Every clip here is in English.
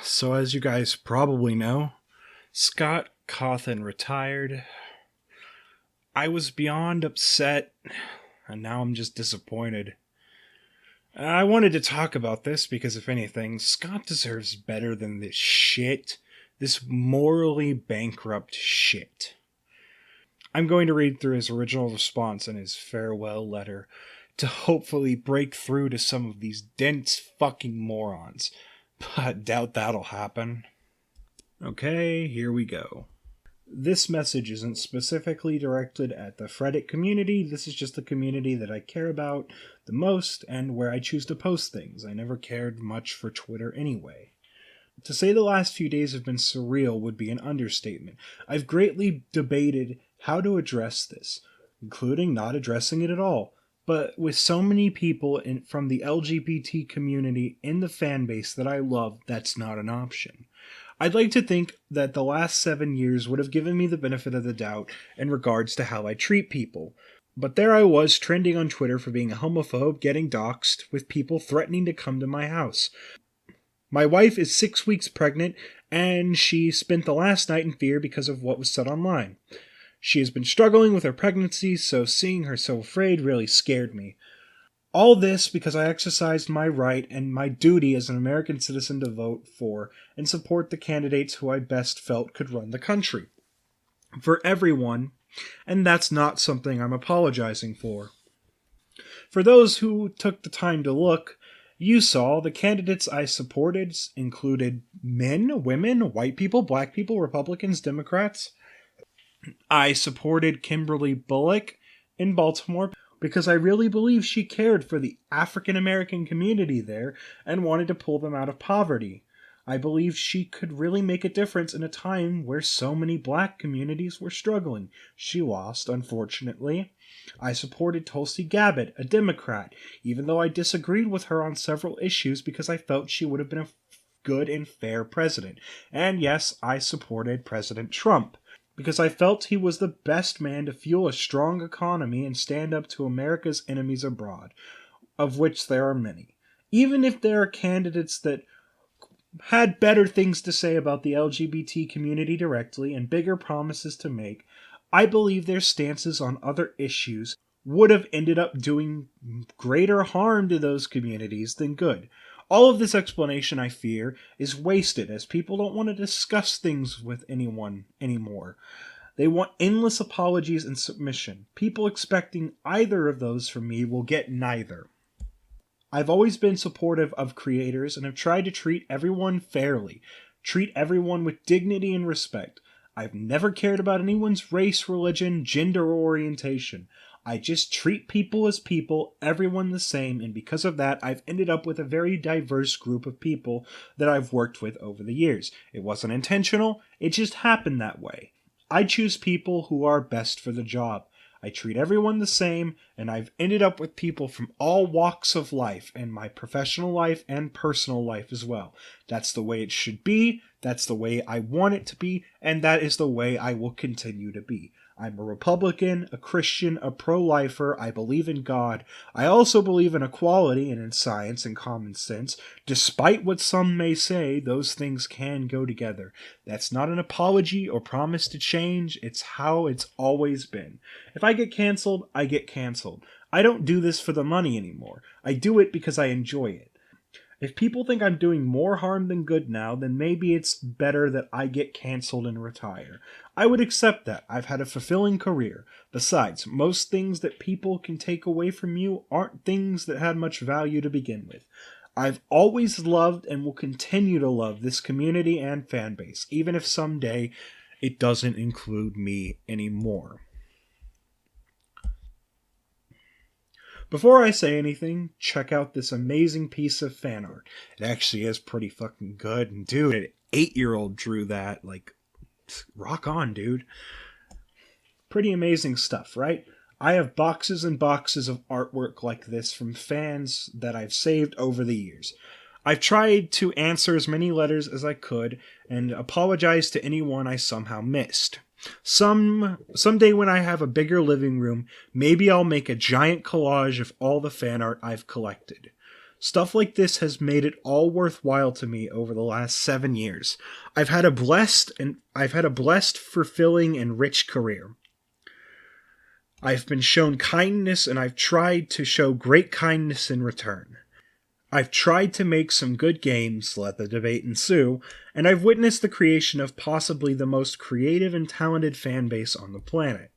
So as you guys probably know, Scott Cawthon retired. I was beyond upset, and now I'm just disappointed. I wanted to talk about this because, if anything, Scott deserves better than this shit. This morally bankrupt shit. I'm going to read through his original response and his farewell letter to hopefully break through to some of these dense fucking morons. But doubt that'll happen. Okay, here we go. This message isn't specifically directed at the Reddit community. This is just the community that I care about the most and where I choose to post things. I never cared much for Twitter anyway. To say the last few days have been surreal would be an understatement. I've greatly debated how to address this, including not addressing it at all. But with so many people from the LGBT community in the fan base that I love, that's not an option. I'd like to think that the last 7 years would have given me the benefit of the doubt in regards to how I treat people. But there I was, trending on Twitter for being a homophobe, getting doxxed, with people threatening to come to my house. My wife is 6 weeks pregnant, and she spent the last night in fear because of what was said online. She has been struggling with her pregnancy, so seeing her so afraid really scared me. All this because I exercised my right and my duty as an American citizen to vote for and support the candidates who I best felt could run the country. For everyone, and that's not something I'm apologizing for. For those who took the time to look, you saw the candidates I supported included men, women, white people, black people, Republicans, Democrats. I supported Kimberly Bullock in Baltimore because I really believe she cared for the African American community there and wanted to pull them out of poverty. I believe she could really make a difference in a time where so many black communities were struggling. She lost, unfortunately. I supported Tulsi Gabbard, a Democrat, even though I disagreed with her on several issues because I felt she would have been a good and fair president. And yes, I supported President Trump, because I felt he was the best man to fuel a strong economy and stand up to America's enemies abroad, of which there are many. Even if there are candidates that had better things to say about the LGBT community directly and bigger promises to make, I believe their stances on other issues would have ended up doing greater harm to those communities than good. All of this explanation, I fear, is wasted as people don't want to discuss things with anyone anymore. They want endless apologies and submission. People expecting either of those from me will get neither. I've always been supportive of creators and have tried to treat everyone fairly, treat everyone with dignity and respect. I've never cared about anyone's race, religion, gender, or orientation. I just treat people as people, everyone the same, and because of that, I've ended up with a very diverse group of people that I've worked with over the years. It wasn't intentional, it just happened that way. I choose people who are best for the job. I treat everyone the same, and I've ended up with people from all walks of life, and my professional life and personal life as well. That's the way it should be, that's the way I want it to be, and that is the way I will continue to be. I'm a Republican, a Christian, a pro-lifer. I believe in God. I also believe in equality and in science and common sense. Despite what some may say, those things can go together. That's not an apology or promise to change. It's how it's always been. If I get canceled, I get canceled. I don't do this for the money anymore. I do it because I enjoy it. If people think I'm doing more harm than good now, then maybe it's better that I get canceled and retire. I would accept that. I've had a fulfilling career. Besides, most things that people can take away from you aren't things that had much value to begin with. I've always loved and will continue to love this community and fan base, even if someday it doesn't include me anymore. Before I say anything, check out this amazing piece of fan art. It actually is pretty fucking good. And dude, an 8-year-old drew that. Like, rock on, dude. Pretty amazing stuff, right? I have boxes and boxes of artwork like this from fans that I've saved over the years. I've tried to answer as many letters as I could and apologize to anyone I somehow missed. Someday when I have a bigger living room, maybe I'll make a giant collage of all the fan art I've collected. Stuff like this has made it all worthwhile to me over the last 7 years. I've had a blessed, fulfilling, and rich career. I've been shown kindness, and I've tried to show great kindness in return. I've tried to make some good games, let the debate ensue, and I've witnessed the creation of possibly the most creative and talented fan base on the planet.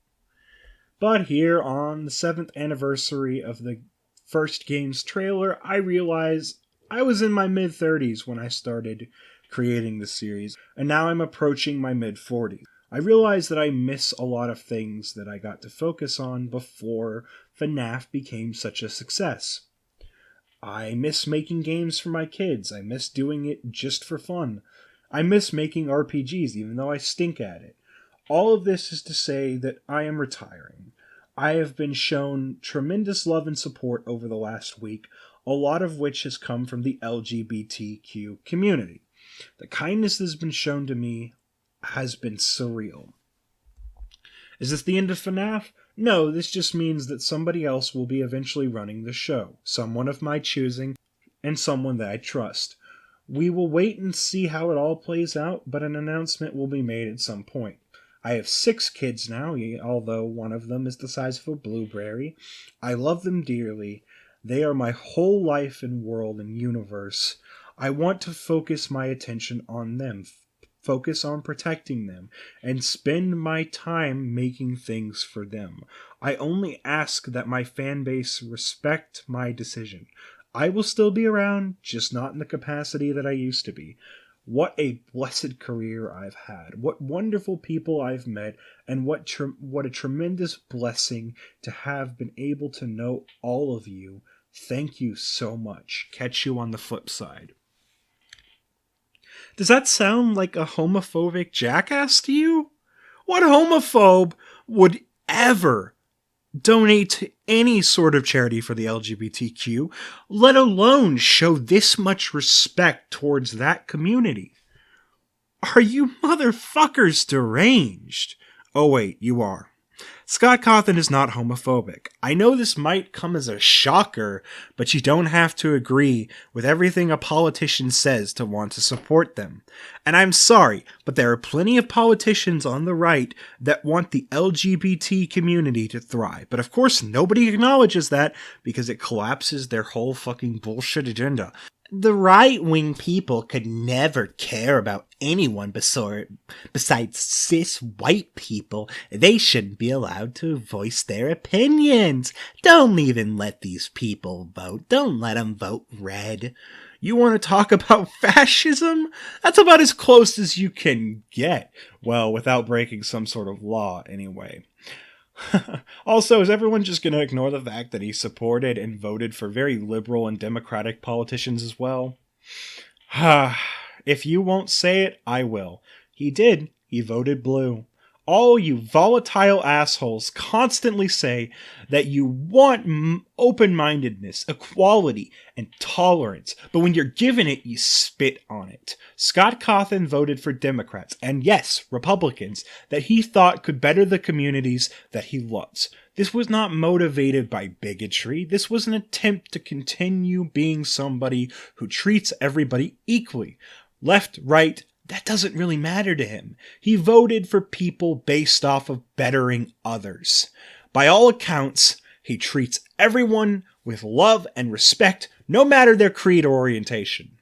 But here, on the 7th anniversary of the first game's trailer, I realize I was in my mid-30s when I started creating the series, and now I'm approaching my mid-40s. I realize that I miss a lot of things that I got to focus on before FNAF became such a success. I miss making games for my kids. I miss doing it just for fun. I miss making RPGs, even though I stink at it. All of this is to say that I am retiring. I have been shown tremendous love and support over the last week, a lot of which has come from the LGBTQ community. The kindness that has been shown to me has been surreal. Is this the end of FNAF? No, this just means that somebody else will be eventually running the show. Someone of my choosing, and someone that I trust. We will wait and see how it all plays out, but an announcement will be made at some point. I have 6 kids now, although one of them is the size of a blueberry. I love them dearly. They are my whole life and world and universe. I want to focus my attention on them, focus on protecting them, and spend my time making things for them. I only ask that my fan base respect my decision. I will still be around, just not in the capacity that I used to be. What a blessed career I've had. What wonderful people I've met, and what a tremendous blessing to have been able to know all of you. Thank you so much. Catch you on the flip side. Does that sound like a homophobic jackass to you? What homophobe would ever donate to any sort of charity for the LGBTQ, let alone show this much respect towards that community? Are you motherfuckers deranged? Oh wait, you are. Scott Cawthon is not homophobic. I know this might come as a shocker, but you don't have to agree with everything a politician says to want to support them. And I'm sorry, but there are plenty of politicians on the right that want the LGBT community to thrive. But of course, nobody acknowledges that because it collapses their whole fucking bullshit agenda. The right-wing people could never care about anyone besides cis white people. They shouldn't be allowed to voice their opinions. Don't even let these people vote. Don't let them vote red. You want to talk about fascism? That's about as close as you can get. Well, without breaking some sort of law, anyway. Also, is everyone just going to ignore the fact that he supported and voted for very liberal and democratic politicians as well? If you won't say it, I will. He did. He voted blue. All you volatile assholes constantly say that you want open-mindedness, equality, and tolerance, but when you're given it, you spit on it. Scott Cawthon voted for Democrats, and yes, Republicans, that he thought could better the communities that he loves. This was not motivated by bigotry. This was an attempt to continue being somebody who treats everybody equally. Left, right, that doesn't really matter to him. He voted for people based off of bettering others. By all accounts, he treats everyone with love and respect, no matter their creed or orientation.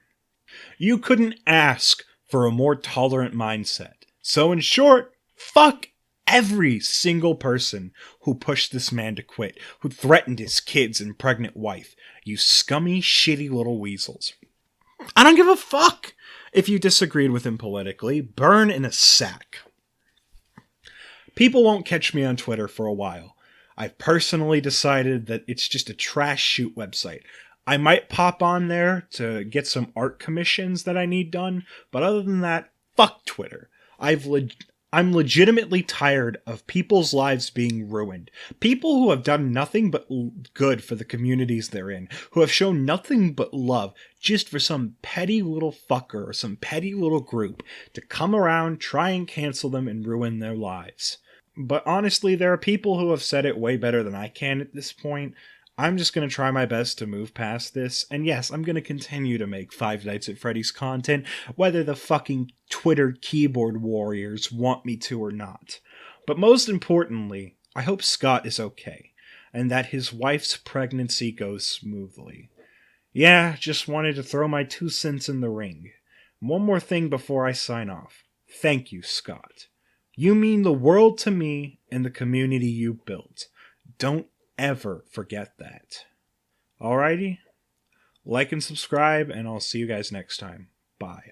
You couldn't ask for a more tolerant mindset. So in short, fuck every single person who pushed this man to quit, who threatened his kids and pregnant wife. You scummy, shitty little weasels. I don't give a fuck if you disagreed with him politically. Burn in a sack. People won't catch me on Twitter for a while. I've personally decided that it's just a trash shoot website. I might pop on there to get some art commissions that I need done, but other than that, fuck Twitter. I'm legitimately tired of people's lives being ruined. People who have done nothing but good for the communities they're in, who have shown nothing but love just for some petty little fucker or some petty little group to come around, try and cancel them and ruin their lives. But honestly, there are people who have said it way better than I can at this point. I'm just going to try my best to move past this. And yes, I'm going to continue to make Five Nights at Freddy's content, whether the fucking Twitter keyboard warriors want me to or not. But most importantly, I hope Scott is okay, and that his wife's pregnancy goes smoothly. Yeah, just wanted to throw my 2 cents in the ring. One more thing before I sign off. Thank you, Scott. You mean the world to me and the community you built. Don't ever forget that. Alrighty? Like and subscribe, and I'll see you guys next time. Bye.